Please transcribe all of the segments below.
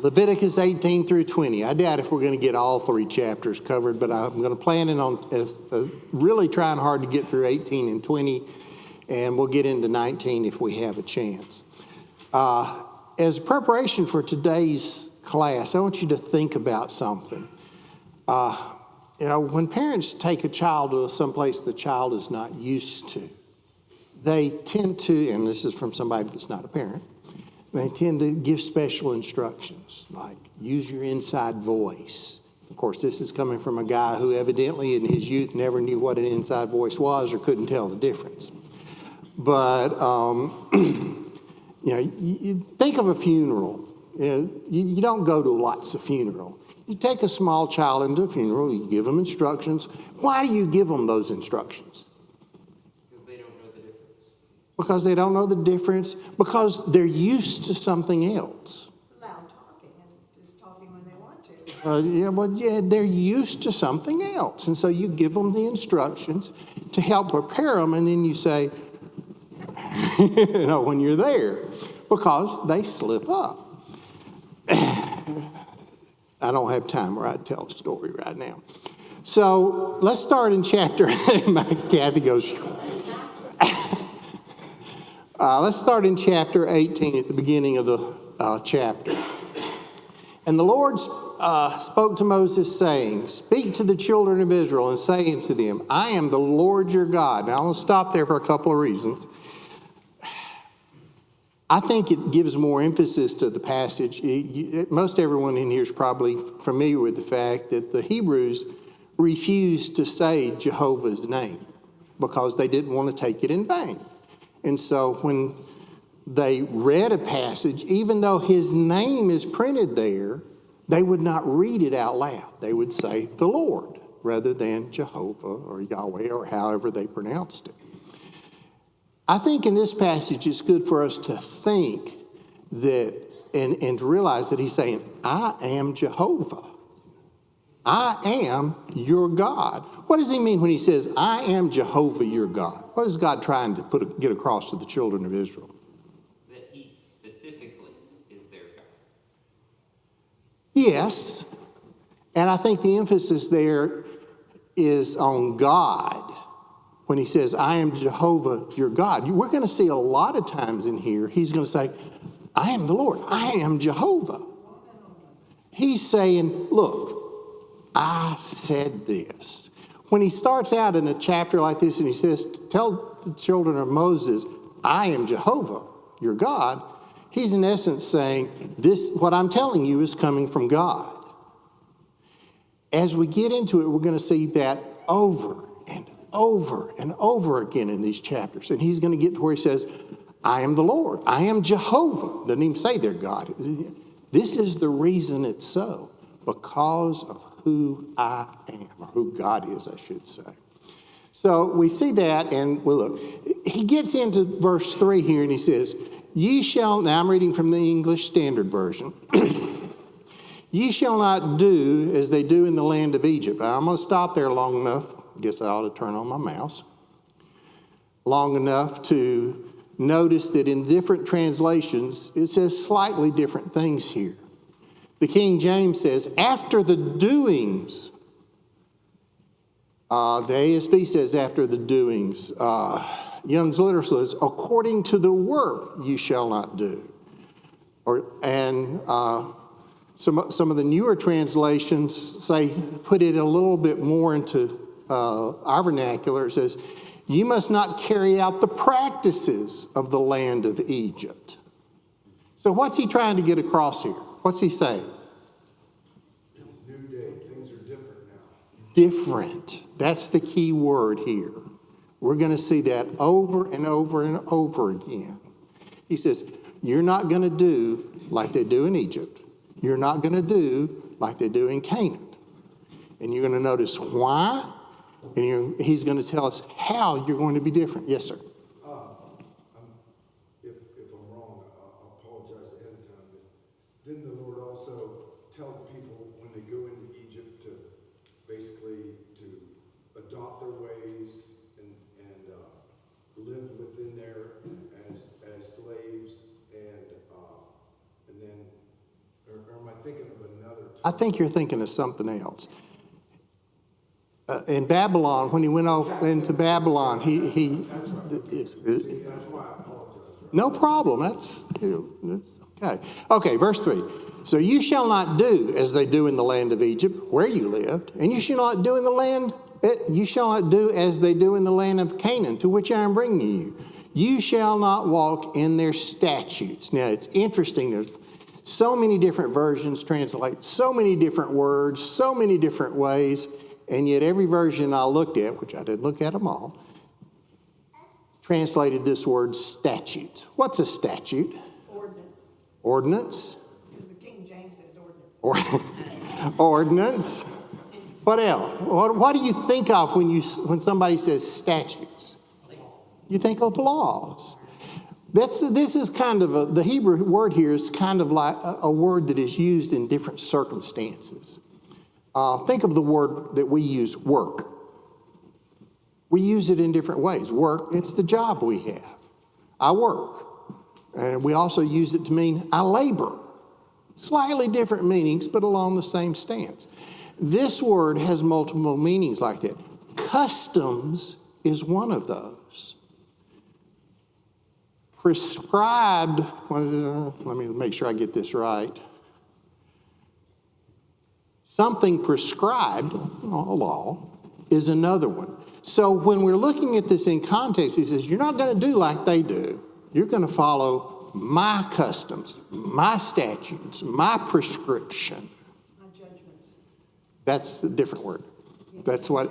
Leviticus 18 through 20. I doubt if we're going to get all 3 chapters covered, but I'm going to plan it on really trying hard to get through 18 and 20, and we'll get into 19 if we have a chance. As preparation for today's class, I want you to think about something. When parents take a child to someplace the child is not used to, they tend to, and this is from somebody that's not a parent, they tend to give special instructions, like use your inside voice. Of course, this is coming from a guy who evidently in his youth never knew what an inside voice was or couldn't tell the difference. But, you think of a funeral. You don't go to lots of funerals. You take a small child into a funeral, you give them instructions. Why do you give them those instructions? Because they don't know the difference, because they're used to something else. Loud talking and just talking when they want to. They're used to something else. And so you give them the instructions to help prepare them, and then you say, when you're there, because they slip up. I don't have time where I'd tell a story right now. So let's start in chapter, Kathy goes, let's start in chapter 18 at the beginning of the chapter. And the Lord spoke to Moses saying, speak to the children of Israel and say unto them, I am the Lord your God. Now I'm going to stop there for a couple of reasons. I think it gives more emphasis to the passage. Most everyone in here is probably familiar with the fact that the Hebrews refused to say Jehovah's name because they didn't want to take it in vain. And so when they read a passage, even though his name is printed there, they would not read it out loud. They would say the Lord rather than Jehovah or Yahweh or however they pronounced it. I think in this passage it's good for us to think that and to realize that he's saying, I am Jehovah. I am your God. What does he mean when he says, I am Jehovah your God? What is God trying to get across to the children of Israel? That he specifically is their God. Yes. And I think the emphasis there is on God. When he says, I am Jehovah your God. We're going to see a lot of times in here, he's going to say, I am the Lord. I am Jehovah. He's saying, look, I said this. When he starts out in a chapter like this and he says, tell the children of Moses, I am Jehovah, your God, he's in essence saying, this, what I'm telling you is coming from God. As we get into it, we're going to see that over and over again in these chapters. And he's going to get to where he says, I am the Lord. I am Jehovah. Doesn't even say they're God. This is the reason it's so, because of who I am, or who God is, I should say. So we see that, and well, look, he gets into verse 3 here, and he says, ye shall, now I'm reading from the English Standard Version, ye shall not do as they do in the land of Egypt. Now, I'm going to stop there long enough. I guess I ought to turn on my mouse. Long enough to notice that in different translations, it says slightly different things here. The King James says, after the doings. The ASV says, after the doings. Young's Literal says, according to the work you shall not do. Some of the newer translations say, put it a little bit more into our vernacular. It says, you must not carry out the practices of the land of Egypt. So what's he trying to get across here? What's he saying? It's a new day. Things are different now. Different. That's the key word here. We're going to see that over and over and over again. He says, you're not going to do like they do in Egypt. You're not going to do like they do in Canaan. And you're going to notice why, and he's going to tell us how you're going to be different. Yes, sir. If I'm wrong, I'll apologize ahead of time. But didn't the Lord also tell the people when they go into Egypt to basically to adopt their ways and live within there as slaves and then, or am I I think you're thinking of something else. In Babylon, when he went off into Babylon, That's why I apologize. no problem. That's okay. Okay, verse 3. So you shall not do as they do in the land of Egypt, where you lived, and you shall not do as they do in the land of Canaan, to which I am bringing you. You shall not walk in their statutes. Now, it's interesting. There's so many different versions translate so many different words, so many different ways, and yet every version I looked at, which I didn't look at them all, translated this word statute. What's a statute? Ordinance. Ordinance. Because the King James says ordinance. Ordinance. What else? What do you think of when somebody says statutes? You think of laws. This is kind of the Hebrew word here is kind of like a word that is used in different circumstances. Think of the word that we use, work. We use it in different ways. Work, it's the job we have. I work. And we also use it to mean I labor. Slightly different meanings, but along the same stance. This word has multiple meanings like that. Customs is one of those. Prescribed, let me make sure I get this right. Something prescribed, a law, is another one. So when we're looking at this in context, he says, you're not going to do like they do. You're going to follow my customs, my statutes, my prescription. My judgments. That's a different word. That's what,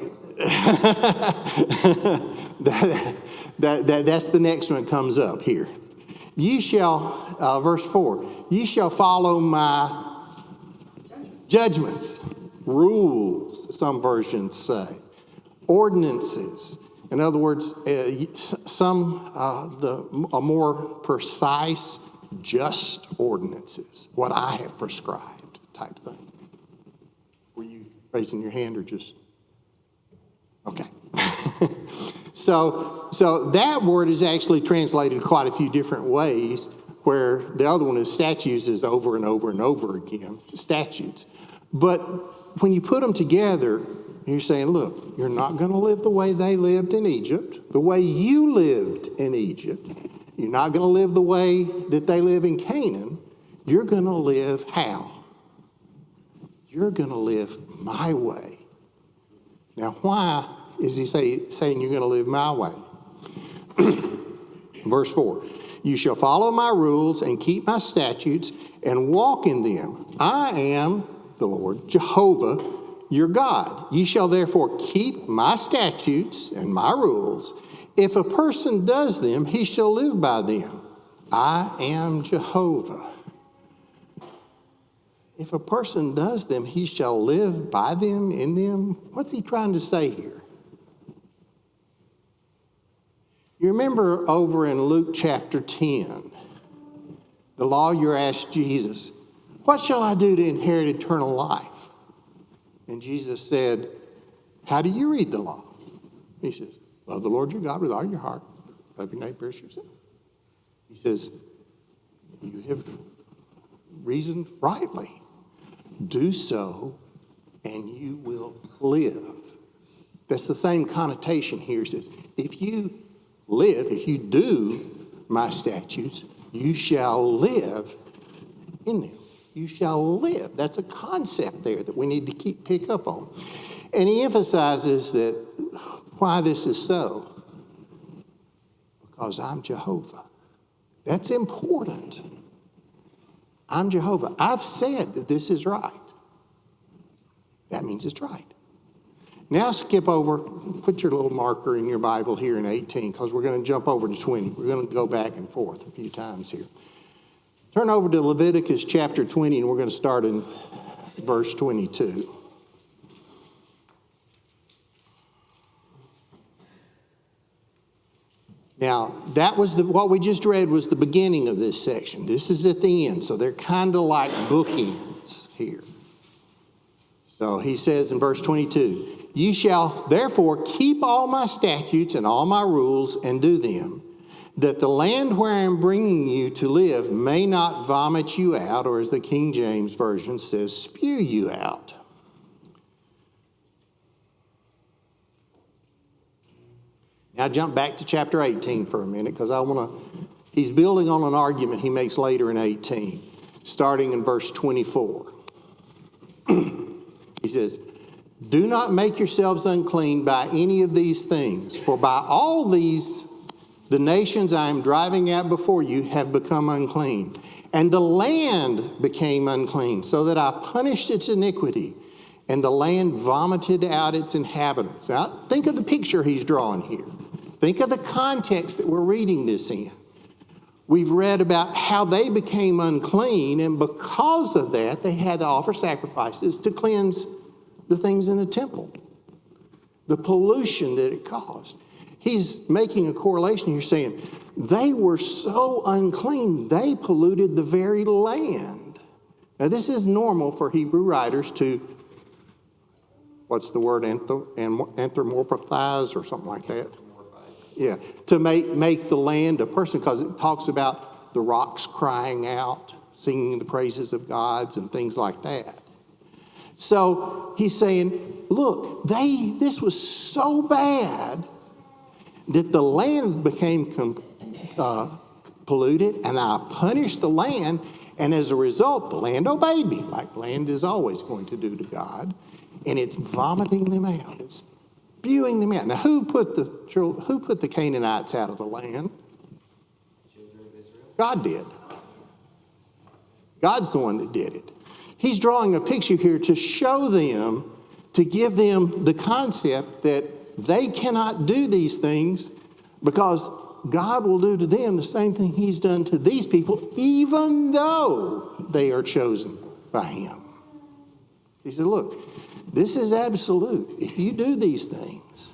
that's the next one that comes up here. Ye shall, verse 4, ye shall follow my judgments, rules, some versions say, ordinances. In other words, a more precise, just ordinances, what I have prescribed type thing. Were you raising your hand or just? Okay. So that word is actually translated quite a few different ways, where the other one is statutes is over and over and over again, statutes. But when you put them together, you're saying, look, you're not going to live the way they lived in Egypt, the way you lived in Egypt. You're not going to live the way that they live in Canaan. You're going to live how? You're going to live my way. Now, why is he saying you're going to live my way? Verse 4, you shall follow my rules and keep my statutes and walk in them. I am the Lord, Jehovah, your God. Ye shall therefore keep my statutes and my rules. If a person does them, he shall live by them. I am Jehovah. If a person does them, he shall live by them, in them. What's he trying to say here? You remember over in Luke chapter 10, the lawyer asked Jesus, what shall I do to inherit eternal life? And Jesus said, how do you read the law? He says, love the Lord your God with all your heart. Love your neighbor as yourself. He says, you have reasoned rightly. Do so, and you will live. That's the same connotation here. It says, if you live, if you do my statutes, you shall live in them. You shall live. That's a concept there that we need to pick up on. And he emphasizes that why this is so. Because I'm Jehovah. That's important. I'm Jehovah. I've said that this is right. That means it's right. Now skip over, put your little marker in your Bible here in 18, because we're going to jump over to 20. We're going to go back and forth a few times here. Turn over to Leviticus chapter 20, and we're going to start in verse 22. Now, that was what we just read was the beginning of this section. This is at the end, so they're kind of like bookends here. So he says in verse 22, ye shall therefore keep all my statutes and all my rules and do them. that the land where I am bringing you to live may not vomit you out, or as the King James Version says, spew you out. Now jump back to chapter 18 for a minute, because he's building on an argument he makes later in 18, starting in verse 24. He says, do not make yourselves unclean by any of these things, for by all these the nations I am driving out before you have become unclean. And the land became unclean, so that I punished its iniquity, and the land vomited out its inhabitants. Now, think of the picture he's drawing here. Think of the context that we're reading this in. We've read about how they became unclean, and because of that, they had to offer sacrifices to cleanse the things in the temple, the pollution that it caused. He's making a correlation here saying they were so unclean, they polluted the very land. Now, this is normal for Hebrew writers to, what's the word, anthropomorphize or something like that? Yeah, to make the land a person, because it talks about the rocks crying out, singing the praises of gods and things like that. So he's saying, look, this was so bad that the land became polluted, and I punished the land, and as a result, the land obeyed me, like land is always going to do to God, and it's vomiting them out. It's spewing them out. Now, who put the Canaanites out of the land? Children of Israel. God did. God's the one that did it. He's drawing a picture here to show them, to give them the concept that they cannot do these things because God will do to them the same thing he's done to these people, even though they are chosen by him. He said, look, this is absolute. If you do these things,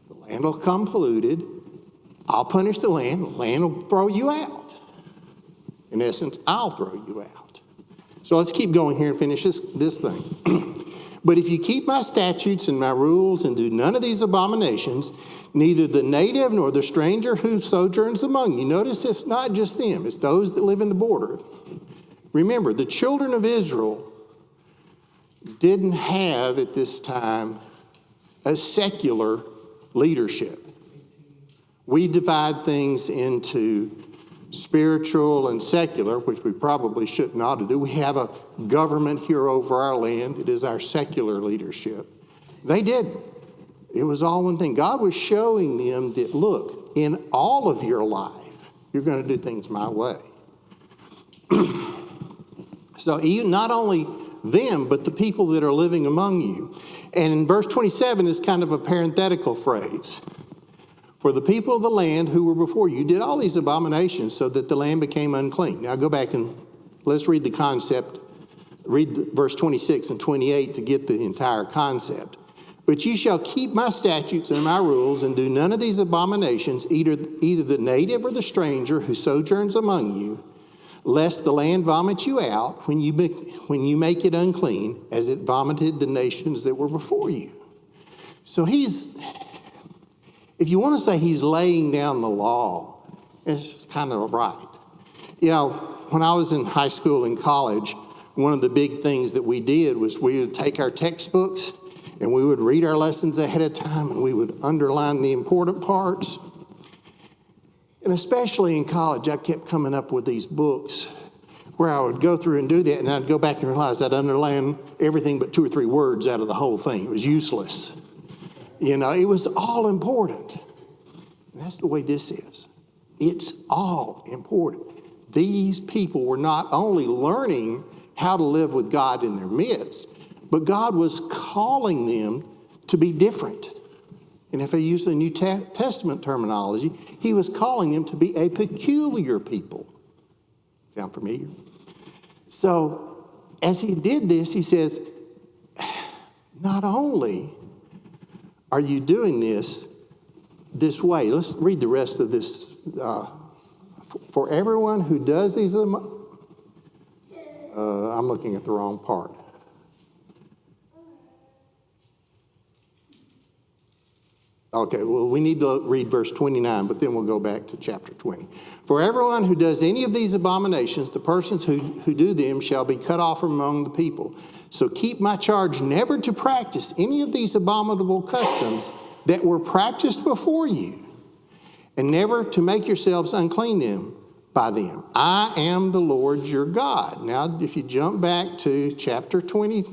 the land will come polluted. I'll punish the land will throw you out. In essence, I'll throw you out. So let's keep going here and finish this thing. But if you keep my statutes and my rules and do none of these abominations, neither the native nor the stranger who sojourns among you. Notice it's not just them, it's those that live in the border. Remember, the children of Israel didn't have at this time a secular leadership. We divide things into spiritual and secular, which we probably shouldn't ought to do. We have a government here over our land. It is our secular leadership. They didn't. It was all one thing. God was showing them that, look, in all of your life, you're going to do things my way. So not only them, but the people that are living among you. And in verse 27 is kind of a parenthetical phrase. For the people of the land who were before you did all these abominations so that the land became unclean. Now go back and let's read the concept. Read verse 26 and 28 to get the entire concept. But ye shall keep my statutes and my rules and do none of these abominations, either the native or the stranger who sojourns among you, lest the land vomit you out when you make it unclean, as it vomited the nations that were before you. So if you want to say he's laying down the law, it's kind of right. You know, when I was in high school and college, one of the big things that we did was we would take our textbooks and we would read our lessons ahead of time and we would underline the important parts. And especially in college, I kept coming up with these books where I would go through and do that, and I'd go back and realize I'd underline everything but 2 or 3 words out of the whole thing. It was useless. You know, it was all important. And that's the way this is. It's all important. These people were not only learning how to live with God in their midst, but God was calling them to be different. And if I use the New Testament terminology, he was calling them to be a peculiar people. Sound familiar? So as he did this, he says, not only are you doing this way? Let's read the rest of this. For everyone who does these, I'm looking at the wrong part. Okay, well, we need to read verse 29, but then we'll go back to chapter 20. For everyone who does any of these abominations, the persons who do them shall be cut off from among the people. So keep my charge never to practice any of these abominable customs that were practiced before you, and never to make yourselves unclean by them. I am the Lord your God. Now, if you jump back to chapter 20,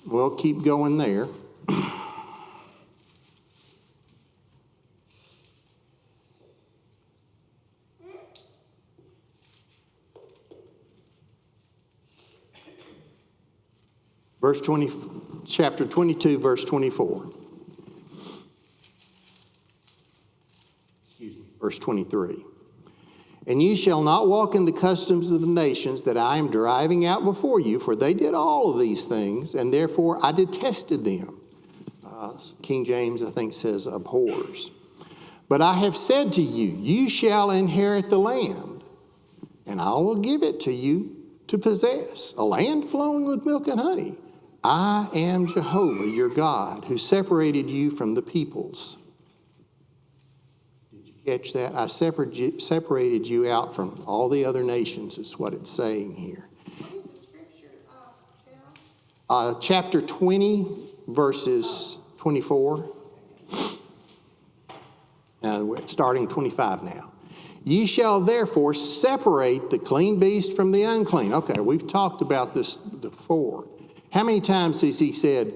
we'll keep going there. Chapter 22, verse 24. Verse 23. And ye shall not walk in the customs of the nations that I am driving out before you, for they did all of these things, and therefore I detested them. King James, I think, says abhors. But I have said to you, you shall inherit the land, and I will give it to you to possess, a land flowing with milk and honey. I am Jehovah, your God, who separated you from the peoples. Did you catch that? I separated you out from all the other nations, is what it's saying here. What is the scripture, Sarah? Chapter 20, verses 24. Starting 25 now. Ye shall therefore separate the clean beast from the unclean. Okay, we've talked about this before. How many times has he said,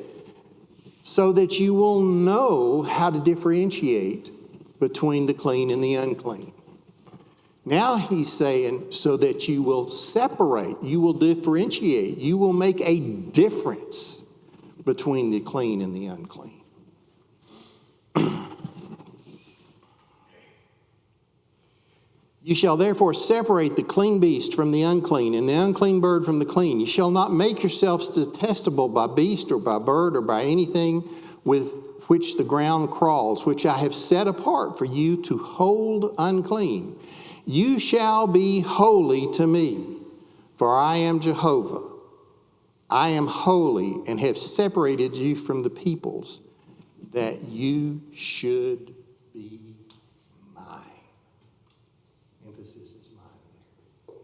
so that you will know how to differentiate between the clean and the unclean? Now he's saying, so that you will separate, you will differentiate, you will make a difference between the clean and the unclean. You shall therefore separate the clean beast from the unclean, and the unclean bird from the clean. You shall not make yourselves detestable by beast or by bird or by anything with which the ground crawls, which I have set apart for you to hold unclean. You shall be holy to me, for I am Jehovah. I am holy and have separated you from the peoples, that you should be mine. Emphasis is mine.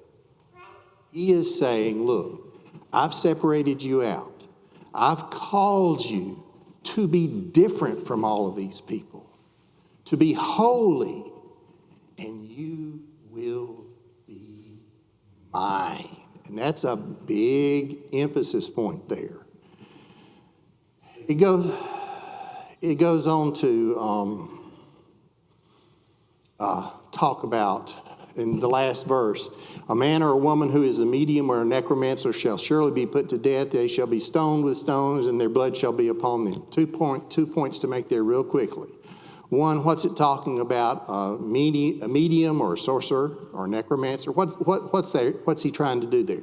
He is saying, look, I've separated you out. I've called you to be different from all of these people, to be holy, and you will be mine. And that's a big emphasis point there. It goes on to talk about, in the last verse, a man or a woman who is a medium or a necromancer shall surely be put to death. They shall be stoned with stones, and their blood shall be upon them. 2 points to make there real quickly. One, what's it talking about? A medium or a sorcerer or a necromancer? What's he trying to do there?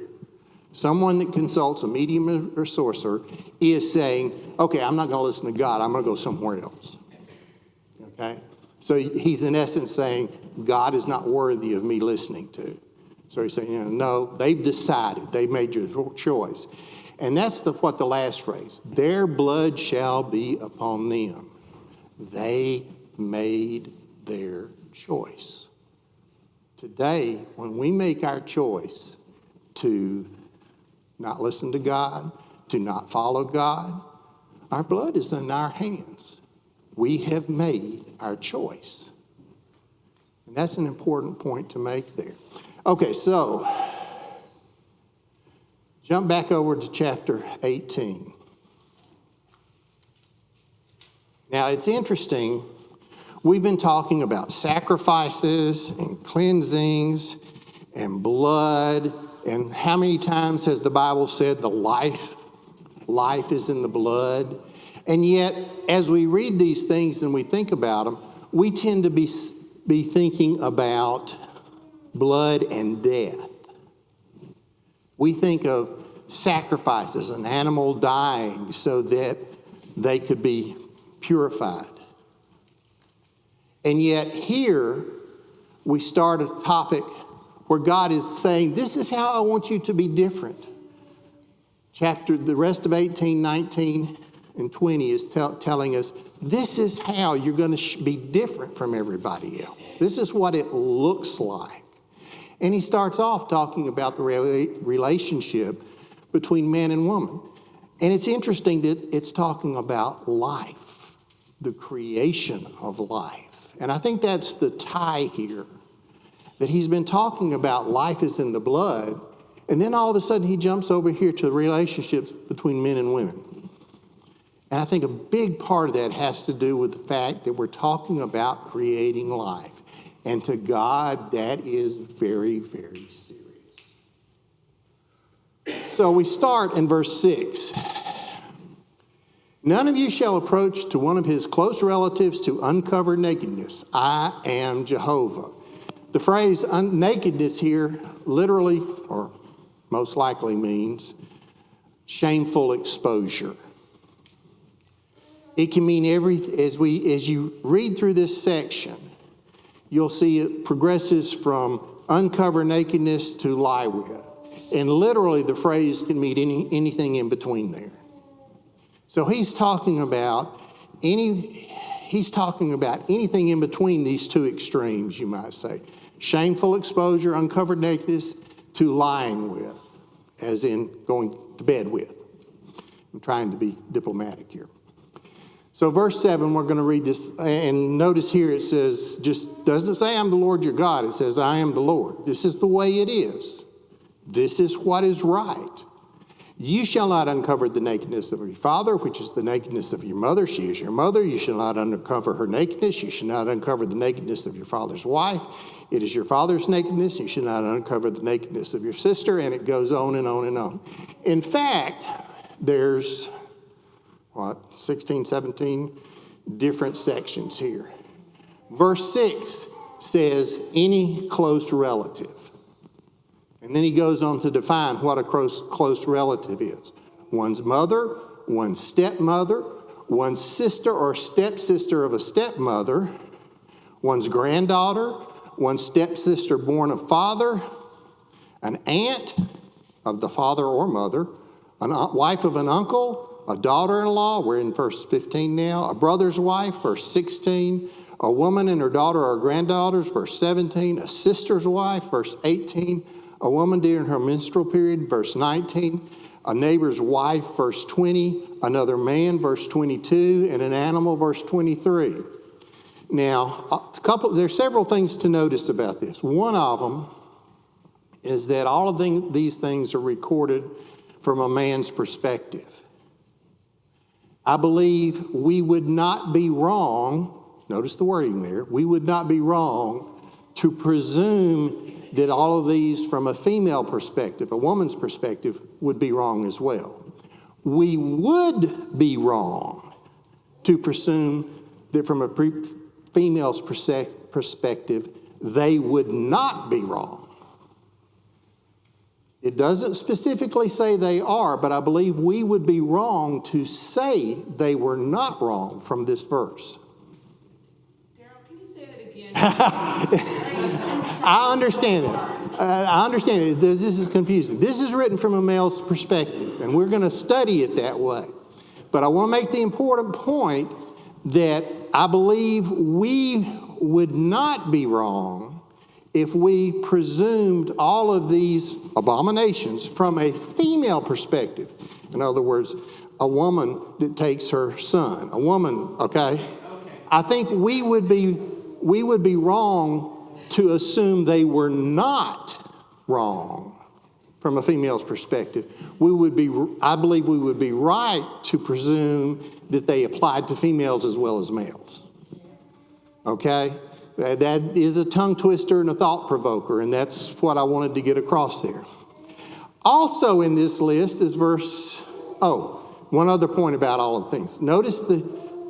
Someone that consults a medium or sorcerer is saying, okay, I'm not going to listen to God. I'm going to go somewhere else. Okay? So he's in essence saying, God is not worthy of me listening to. So he's saying, no, they've decided. They've made your choice. And that's what the last phrase, their blood shall be upon them. They made their choice. Today, when we make our choice to not listen to God, to not follow God, our blood is in our hands. We have made our choice. And that's an important point to make there. Okay, so jump back over to chapter 18. Now, it's interesting. We've been talking about sacrifices and cleansings and blood. And how many times has the Bible said the life is in the blood? And yet, as we read these things and we think about them, we tend to be thinking about blood and death. We think of sacrifices, an animal dying so that they could be purified. And yet here we start a topic where God is saying, this is how I want you to be different. The rest of 18, 19, and 20 is telling us this is how you're going to be different from everybody else. This is what it looks like. And he starts off talking about the relationship between man and woman. And it's interesting that it's talking about life, the creation of life. And I think that's the tie here, that he's been talking about life is in the blood, and then all of a sudden he jumps over here to the relationships between men and women. And I think a big part of that has to do with the fact that we're talking about creating life. And to God, that is very, very serious. So we start in verse 6. None of you shall approach to one of his close relatives to uncover nakedness. I am Jehovah. The phrase nakedness here literally, or most likely, means shameful exposure. It can mean as you read through this section, you'll see it progresses from uncover nakedness to lie with. And literally the phrase can mean anything in between there. So he's talking about anything in between these two extremes, you might say. Shameful exposure, uncovered nakedness, to lying with, as in going to bed with. I'm trying to be diplomatic here. So verse 7, we're going to read this, and notice here it says, just doesn't say I'm the Lord your God. It says I am the Lord. This is the way it is. This is what is right. You shall not uncover the nakedness of your father, which is the nakedness of your mother. She is your mother. You shall not uncover her nakedness. You shall not uncover the nakedness of your father's wife. It is your father's nakedness. You shall not uncover the nakedness of your sister. And it goes on and on and on. In fact, there's 16, 17 different sections here. Verse 6 says any close relative. And then he goes on to define what a close relative is. One's mother, one's stepmother, one's sister or stepsister of a stepmother, one's granddaughter, one's stepsister born of father, an aunt of the father or mother, a wife of an uncle, a daughter-in-law, we're in verse 15 now, a brother's wife, verse 16, a woman and her daughter or granddaughters, verse 17, a sister's wife, verse 18, a woman during her menstrual period, verse 19, a neighbor's wife, verse 20, another man, verse 22, and an animal, verse 23. Now, there's several things to notice about this. One of them is that all of these things are recorded from a man's perspective. I believe we would not be wrong, notice the wording there, we would not be wrong to presume that all of these from a female perspective, a woman's perspective, would be wrong as well. We would be wrong to presume that from a female's perspective, they would not be wrong. It doesn't specifically say they are, but I believe we would be wrong to say they were not wrong from this verse. Daryl, can you say that again? I understand it. I understand it. This is confusing. This is written from a male's perspective, and we're going to study it that way. But I want to make the important point that I believe we would not be wrong if we presumed all of these abominations from a female perspective. In other words, a woman that takes her son. A woman, okay? I think we would be wrong to assume they were not wrong from a female's perspective. I believe we would be right to presume that they applied to females as well as males. Okay? That is a tongue twister and a thought provoker, and that's what I wanted to get across there. Also in this list is one other point about all of the things. Notice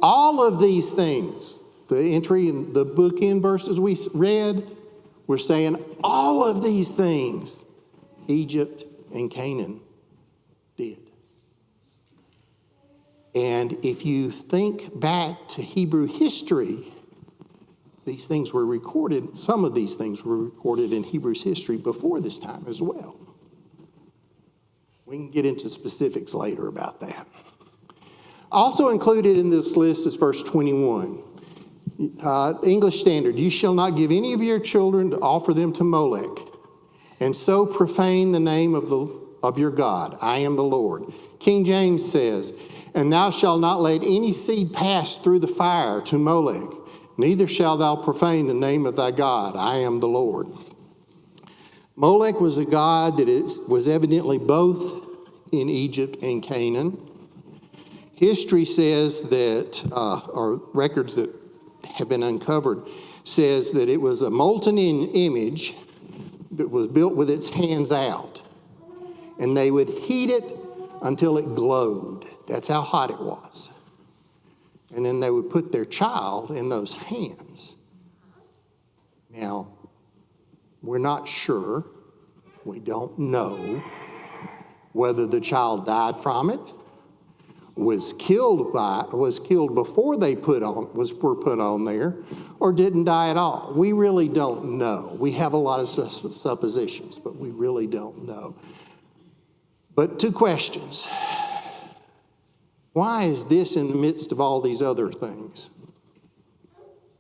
all of these things, the entry in the bookend verses we read, we're saying all of these things Egypt and Canaan did. And if you think back to Hebrew history, these things were recorded, some of these things were recorded in Hebrews history before this time as well. We can get into specifics later about that. Also included in this list is verse 21. English Standard, you shall not give any of your children to offer them to Molech, and so profane the name of your God. I am the Lord. King James says, and thou shalt not let any seed pass through the fire to Molech, neither shalt thou profane the name of thy God. I am the Lord. Molech was a god that was evidently both in Egypt and Canaan. History says that, or records that have been uncovered, says that it was a molten image that was built with its hands out. And they would heat it until it glowed. That's how hot it was. And then they would put their child in those hands. Now, we're not sure, we don't know whether the child died from it, was killed before they were put on there, or didn't die at all. We really don't know. We have a lot of suppositions, but we really don't know. But 2 questions. Why is this in the midst of all these other things?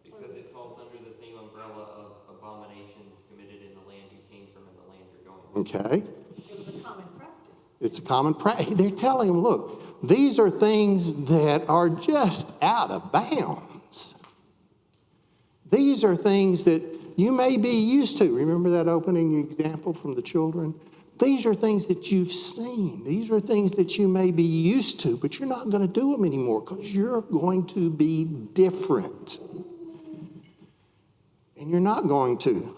Because it falls under the same umbrella of abominations committed in the land you came from and the land you're going to. Okay. It was a common practice. It's a common practice. They're telling them, look, these are things that are just out of bounds. These are things that you may be used to. Remember that opening example from the children? These are things that you've seen. These are things that you may be used to, but you're not going to do them anymore because you're going to be different. And you're not going to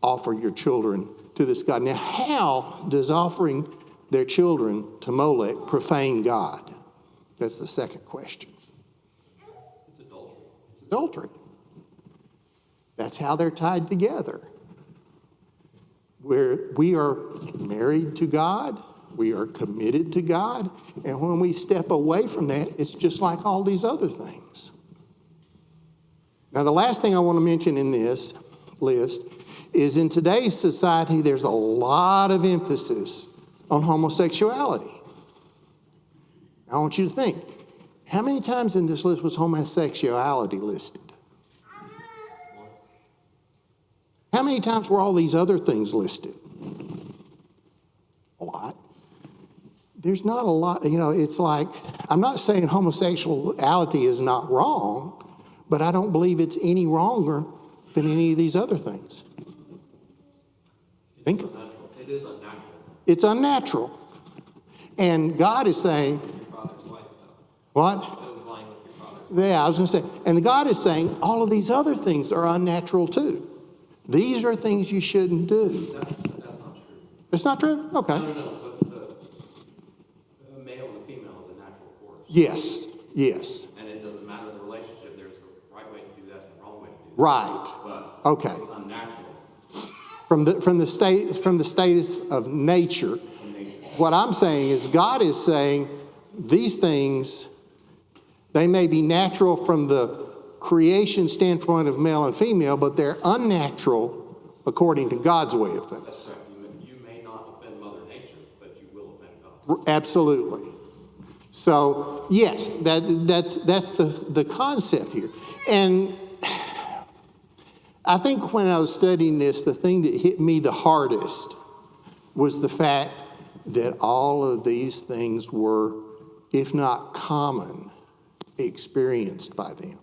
offer your children to this God. Now, how does offering their children to Molech profane God? That's the second question. It's adultery. It's adultery. That's how they're tied together. Where we are married to God, we are committed to God, and when we step away from that, it's just like all these other things. Now, the last thing I want to mention in this list is in today's society, there's a lot of emphasis on homosexuality. I want you to think, how many times in this list was homosexuality listed? How many times were all these other things listed? A lot. There's not a lot, it's like, I'm not saying homosexuality is not wrong, but I don't believe it's any wronger than any of these other things. Think. It is unnatural. It's unnatural. And God is saying, Your father's wife, though. what? So is lying with your father's. Yeah, I was going to say, and God is saying all of these other things are unnatural too. These are things you shouldn't do. That's not true. It's not true? Okay. No. But the male and the female is a natural course. Yes, yes. And it doesn't matter the relationship. There's the right way to do that and the wrong way to do that. Right. But Okay. it's unnatural From the status of nature, from nature. what I'm saying is God is saying these things, they may be natural from the creation standpoint of male and female, but they're unnatural according to God's way of things. That's correct. You may not offend Mother Nature, but you will offend God. Absolutely. So yes, that's the concept here. And I think when I was studying this, the thing that hit me the hardest was the fact that all of these things were, if not common, experienced by them.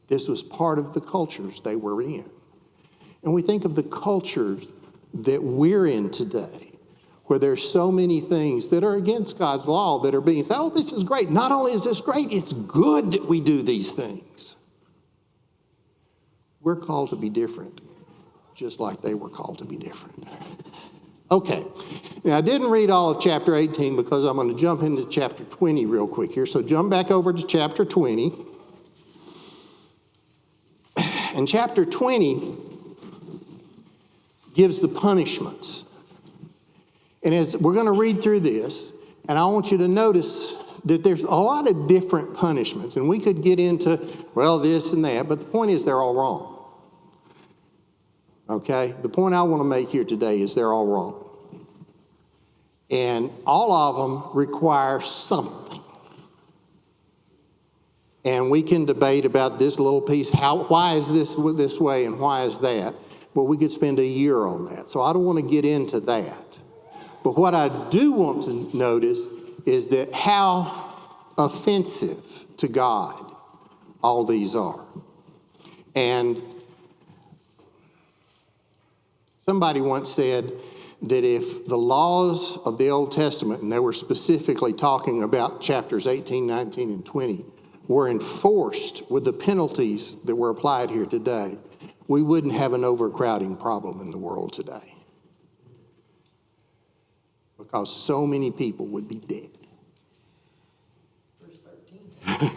This was part of the cultures they were in. And we think of the cultures that we're in today, where there's so many things that are against God's law that are being said, oh, this is great. Not only is this great, it's good that we do these things. We're called to be different, just like they were called to be different. Okay. Now, I didn't read all of chapter 18 because I'm going to jump into chapter 20 real quick here. So jump back over to chapter 20. And chapter 20 gives the punishments. And as we're going to read through this, and I want you to notice that there's a lot of different punishments. And we could get into, well, this and that, but the point is they're all wrong. Okay? The point I want to make here today is they're all wrong. And all of them require something. And we can debate about this little piece, why is this way and why is that? But we could spend a year on that. So I don't want to get into that. But what I do want to notice is that how offensive to God all these are. And somebody once said that if the laws of the Old Testament, and they were specifically talking about chapters 18, 19, and 20, were enforced with the penalties that were applied here today, we wouldn't have an overcrowding problem in the world today. Because so many people would be dead. Verse 13.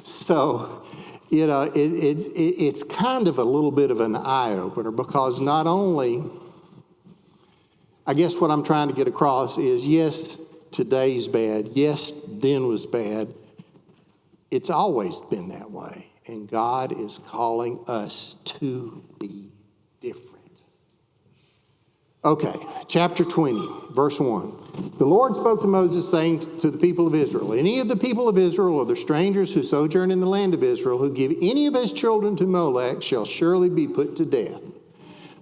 So, you know, it's kind of a little bit of an eye-opener, because not only, I guess what I'm trying to get across is, yes, today's bad. Yes, then was bad. It's always been that way. And God is calling us to be different. Okay, chapter 20, verse 1. The Lord spoke to Moses, saying to the people of Israel, any of the people of Israel or the strangers who sojourn in the land of Israel who give any of his children to Molech shall surely be put to death.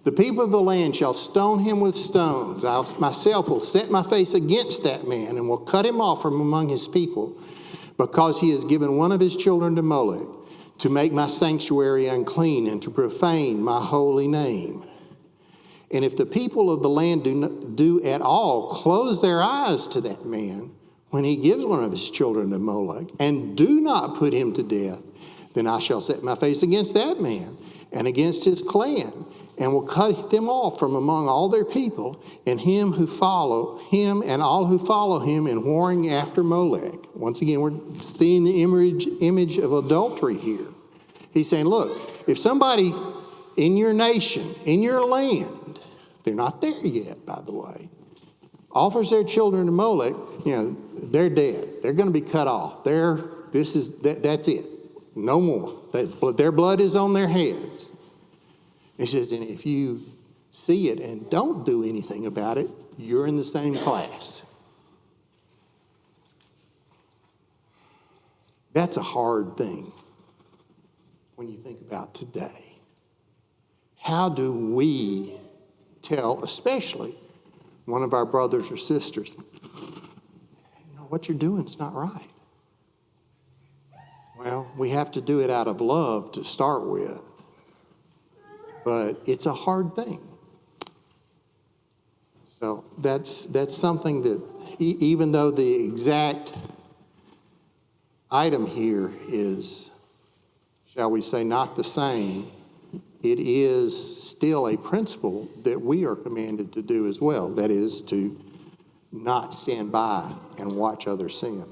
The people of the land shall stone him with stones. I myself will set my face against that man and will cut him off from among his people, because he has given one of his children to Molech, to make my sanctuary unclean and to profane my holy name. And if the people of the land do at all close their eyes to that man when he gives one of his children to Molech, and do not put him to death, then I shall set my face against that man and against his clan, and will cut them off from among all their people, and him who follow him and all who follow him in warring after Molech. Once again, we're seeing the image of adultery here. He's saying, look, if somebody in your nation, in your land, they're not there yet, by the way, offers their children to Molech, you know, they're dead. They're going to be cut off. That's it. No more. Their blood is on their heads. He says, and if you see it and don't do anything about it, you're in the same class. That's a hard thing when you think about today. How do we tell, especially one of our brothers or sisters, you know, what you're doing is not right? Well, we have to do it out of love to start with. But it's a hard thing. So that's something that, even though the exact item here is, shall we say, not the same, it is still a principle that we are commanded to do as well. That is, to not stand by and watch others sin.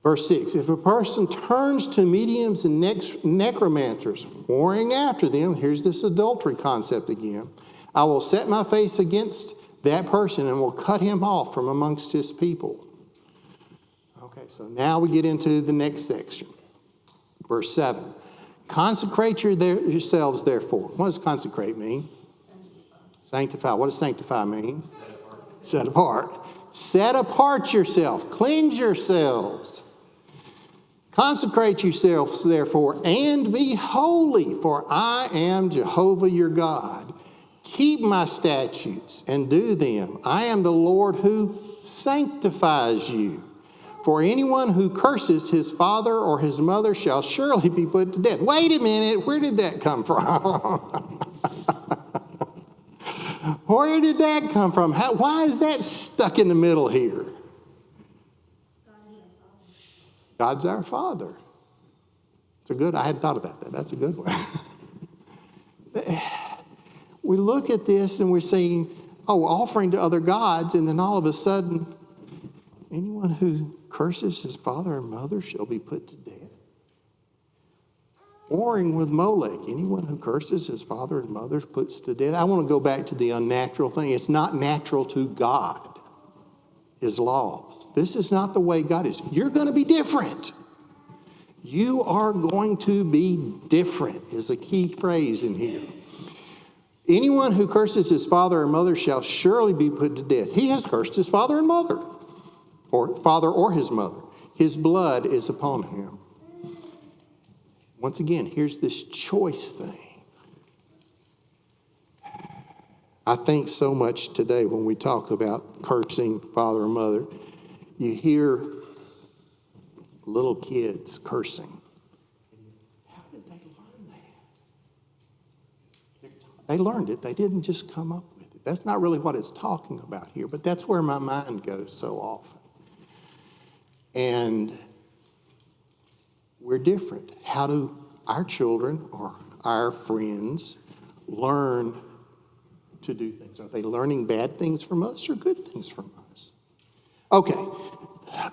Verse 6, if a person turns to mediums and necromancers, warring after them, here's this adultery concept again, I will set my face against that person and will cut him off from amongst his people. Okay, so now we get into the next section. Verse 7, consecrate yourselves therefore. What does consecrate mean? Sanctify. What does sanctify mean? Set apart. Set apart yourself. Cleanse yourselves. Consecrate yourselves, therefore, and be holy, for I am Jehovah your God. Keep my statutes and do them. I am the Lord who sanctifies you. For anyone who curses his father or his mother shall surely be put to death. Wait a minute, where did that come from? Where did that come from? Why is that stuck in the middle here? God's our Father. I hadn't thought about that. That's a good one. We look at this and we're saying, oh, offering to other gods, and then all of a sudden, anyone who curses his father and mother shall be put to death. Warring with Molech, anyone who curses his father and mother puts to death. I want to go back to the unnatural thing. It's not natural to God, his laws. This is not the way God is. You're going to be different. You are going to be different is a key phrase in here. Anyone who curses his father or mother shall surely be put to death. He has cursed his father and mother, or father or his mother. His blood is upon him. Once again, here's this choice thing. I think so much today when we talk about cursing father or mother, you hear little kids cursing. How did they learn that? They learned it. They didn't just come up with it. That's not really what it's talking about here, but that's where my mind goes so often. And we're different. How do our children or our friends learn to do things? Are they learning bad things from us or good things from us? Okay,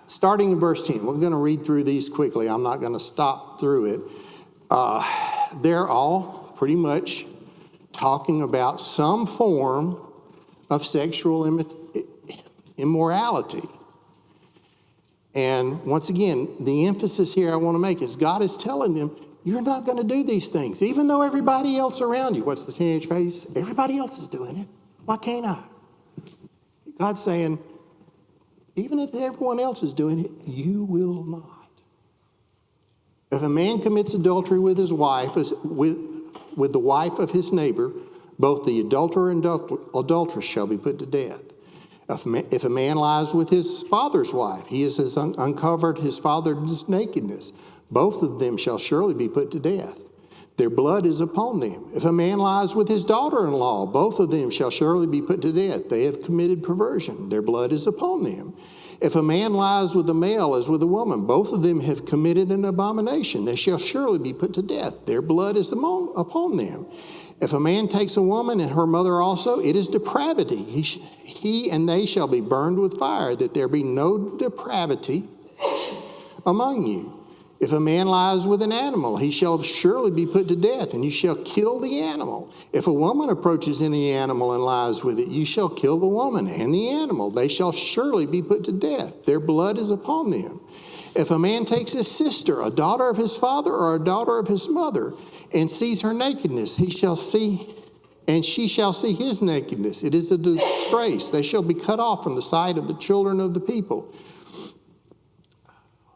starting in verse 10. We're going to read through these quickly. I'm not going to stop through it. They're all pretty much talking about some form of sexual immorality. And once again, the emphasis here I want to make is God is telling them, you're not going to do these things, even though everybody else around you, what's the teenage phrase? Everybody else is doing it. Why can't I? God's saying, even if everyone else is doing it, you will not. If a man commits adultery with his wife, with the wife of his neighbor, both the adulterer and adulteress shall be put to death. If a man lies with his father's wife, he has uncovered his father's nakedness. Both of them shall surely be put to death. Their blood is upon them. If a man lies with his daughter-in-law, both of them shall surely be put to death. They have committed perversion. Their blood is upon them. If a man lies with a male as with a woman, both of them have committed an abomination. They shall surely be put to death. Their blood is upon them. If a man takes a woman and her mother also, it is depravity. He and they shall be burned with fire, that there be no depravity among you. If a man lies with an animal, he shall surely be put to death, and you shall kill the animal. If a woman approaches any animal and lies with it, you shall kill the woman and the animal. They shall surely be put to death. Their blood is upon them. If a man takes his sister, a daughter of his father or a daughter of his mother, and sees her nakedness, she shall see his nakedness. It is a disgrace. They shall be cut off from the sight of the children of the people.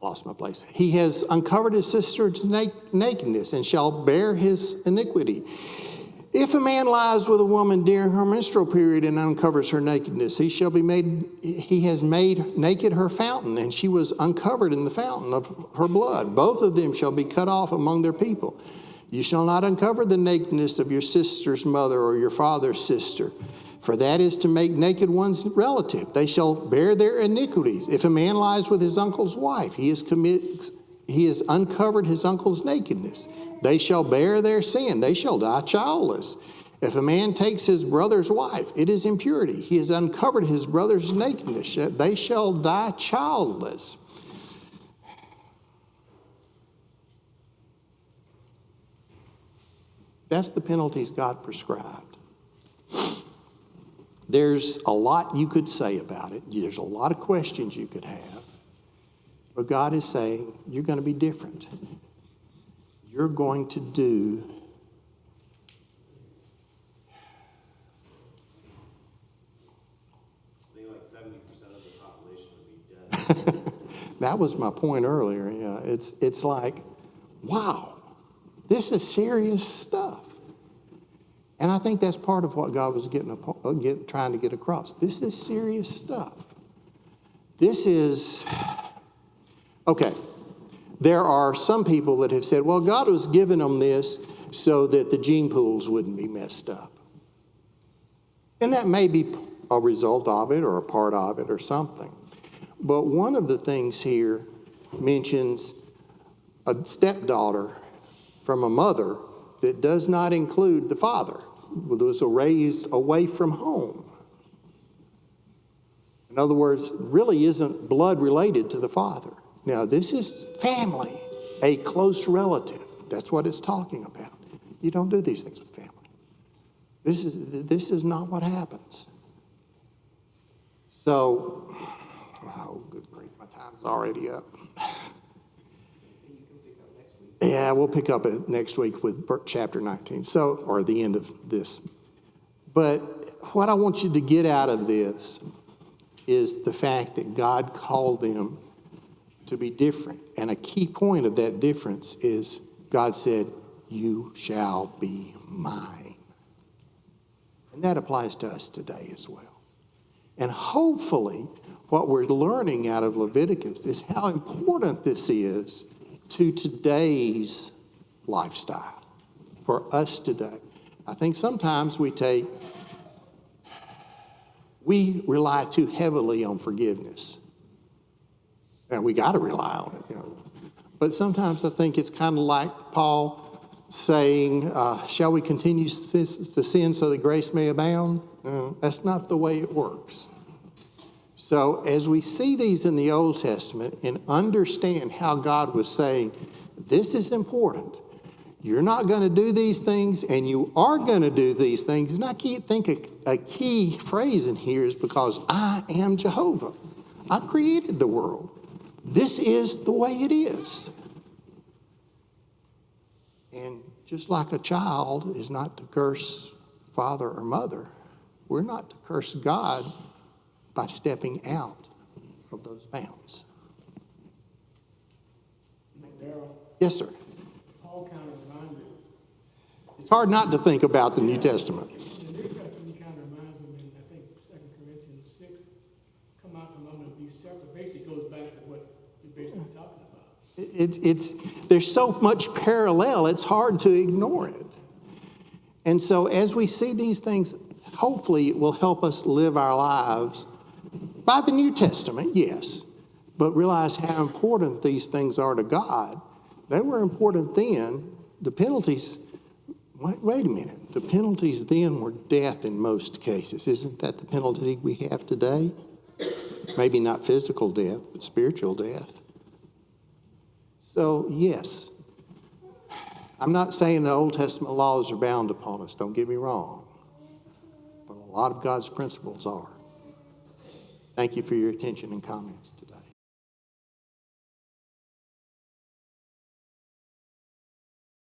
Lost my place. He has uncovered his sister's nakedness and shall bear his iniquity. If a man lies with a woman during her menstrual period and uncovers her nakedness, he has made naked her fountain, and she was uncovered in the fountain of her blood. Both of them shall be cut off among their people. You shall not uncover the nakedness of your sister's mother or your father's sister, for that is to make naked one's relative. They shall bear their iniquities. If a man lies with his uncle's wife, he has uncovered his uncle's nakedness. They shall bear their sin. They shall die childless. If a man takes his brother's wife, it is impurity. He has uncovered his brother's nakedness. They shall die childless. That's the penalties God prescribed. There's a lot you could say about it. There's a lot of questions you could have. But God is saying, you're going to be different. You're going to do I think like 70% of the population would be dead. that was my point earlier. Yeah, it's like, wow, this is serious stuff. And I think that's part of what God was trying to get across. This is serious stuff. This is, okay, there are some people that have said, well, God was giving them this so that the gene pools wouldn't be messed up. And that may be a result of it or a part of it or something. But one of the things here mentions a stepdaughter from a mother that does not include the father, who was raised away from home. In other words, really isn't blood related to the father. Now, this is family, a close relative. That's what it's talking about. You don't do these things with family. This is not what happens. So, oh, good grief, my time's already up. Yeah, we'll pick up it next week with chapter 19, or the end of this. But what I want you to get out of this is the fact that God called them to be different. And a key point of that difference is God said, you shall be mine. And that applies to us today as well. And hopefully, what we're learning out of Leviticus is how important this is to today's lifestyle, for us today. I think sometimes we rely too heavily on forgiveness. Now, we got to rely on it, But sometimes I think it's kind of like Paul saying, shall we continue to sin so that grace may abound? No, that's not the way it works. So as we see these in the Old Testament and understand how God was saying, this is important. You're not going to do these things, and you are going to do these things. And I think a key phrase in here is because I am Jehovah. I created the world. This is the way it is. And just like a child is not to curse father or mother, we're not to curse God by stepping out of those bounds. Daryl, Yes, sir. Paul kind of reminded, It's hard not to think about the New Testament. the New Testament kind of reminds him in, I think, 2 Corinthians 6, come out from under and be separate. Basically goes back to what you're basically talking about. There's so much parallel, it's hard to ignore it. And so as we see these things, hopefully it will help us live our lives by the New Testament, yes, but realize how important these things are to God. They were important then. The penalties, wait a minute, the penalties then were death in most cases. Isn't that the penalty we have today? Maybe not physical death, but spiritual death. So, yes, I'm not saying the Old Testament laws are bound upon us, don't get me wrong, but a lot of God's principles are. Thank you for your attention and comments today.